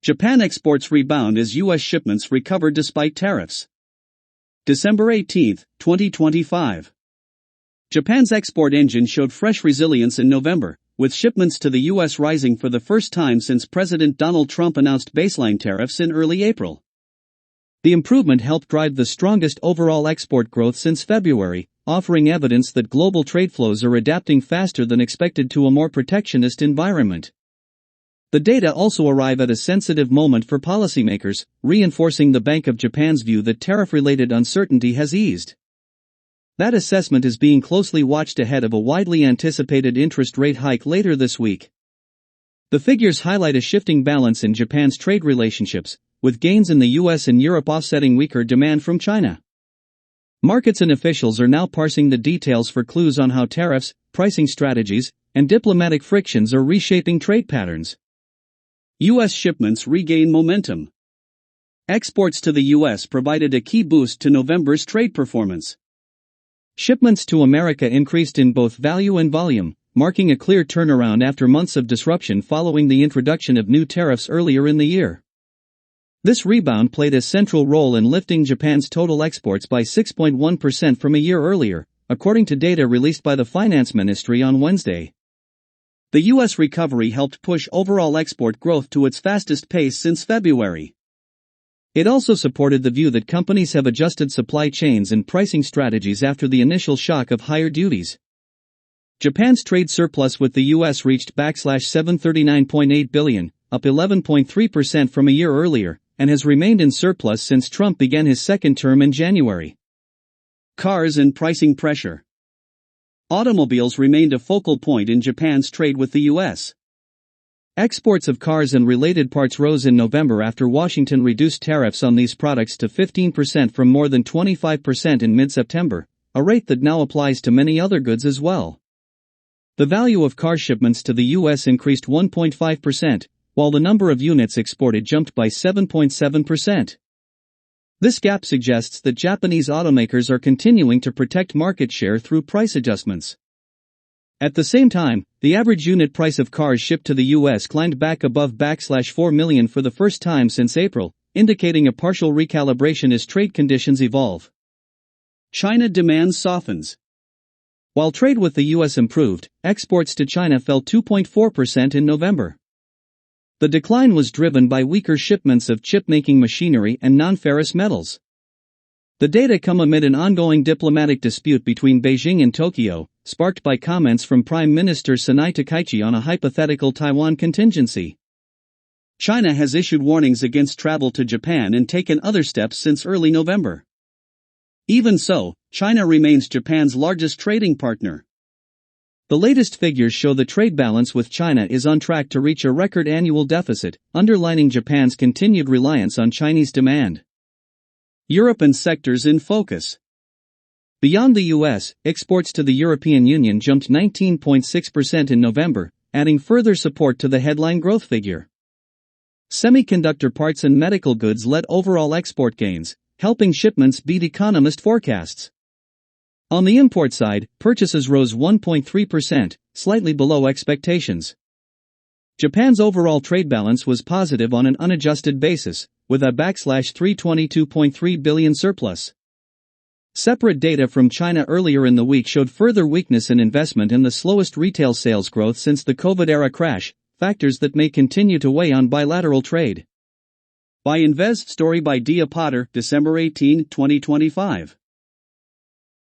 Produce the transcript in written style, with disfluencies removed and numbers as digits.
Japan exports rebound as U.S. shipments recover despite tariffs. December 18, 2025. Japan's export engine showed fresh resilience in November, with shipments to the U.S. rising for the first time since President Donald Trump announced baseline tariffs in early April. The improvement helped drive the strongest overall export growth since February, offering evidence that global trade flows are adapting faster than expected to a more protectionist environment. The data also arrive at a sensitive moment for policymakers, reinforcing the Bank of Japan's view that tariff-related uncertainty has eased. That assessment is being closely watched ahead of a widely anticipated interest rate hike later this week. The figures highlight a shifting balance in Japan's trade relationships, with gains in the US and Europe offsetting weaker demand from China. Markets and officials are now parsing the details for clues on how tariffs, pricing strategies, and diplomatic frictions are reshaping trade patterns. U.S. shipments regain momentum. Exports to the U.S. provided a key boost to November's trade performance. Shipments to America increased in both value and volume, marking a clear turnaround after months of disruption following the introduction of new tariffs earlier in the year. This rebound played a central role in lifting Japan's total exports by 6.1% from a year earlier, according to data released by the Finance Ministry on Wednesday. The U.S. recovery helped push overall export growth to its fastest pace since February. It also supported the view that companies have adjusted supply chains and pricing strategies after the initial shock of higher duties. Japan's trade surplus with the U.S. reached $739.8 billion, up 11.3% from a year earlier, and has remained in surplus since Trump began his second term in January. Cars and pricing pressure. Automobiles remained a focal point in Japan's trade with the U.S. Exports of cars and related parts rose in November after Washington reduced tariffs on these products to 15% from more than 25% in mid-September, a rate that now applies to many other goods as well. The value of car shipments to the U.S. increased 1.5%, while the number of units exported jumped by 7.7%. This gap suggests that Japanese automakers are continuing to protect market share through price adjustments. At the same time, the average unit price of cars shipped to the U.S. climbed back above $4 million for the first time since April, indicating a partial recalibration as trade conditions evolve. China demand softens. While trade with the U.S. improved, exports to China fell 2.4% in November. The decline was driven by weaker shipments of chip-making machinery and non-ferrous metals. The data come amid an ongoing diplomatic dispute between Beijing and Tokyo, sparked by comments from Prime Minister Sanai Takaichi on a hypothetical Taiwan contingency. China has issued warnings against travel to Japan and taken other steps since early November. Even so, China remains Japan's largest trading partner. The latest figures show the trade balance with China is on track to reach a record annual deficit, underlining Japan's continued reliance on Chinese demand. Europe and sectors in focus. Beyond the US, exports to the European Union jumped 19.6% in November, adding further support to the headline growth figure. Semiconductor parts and medical goods led overall export gains, helping shipments beat economist forecasts. On the import side, purchases rose 1.3%, slightly below expectations. Japan's overall trade balance was positive on an unadjusted basis, with a $322.3 billion surplus. Separate data from China earlier in the week showed further weakness in investment and the slowest retail sales growth since the COVID-era crash, factors that may continue to weigh on bilateral trade. By Invest Story by Dia Potter, December 18, 2025.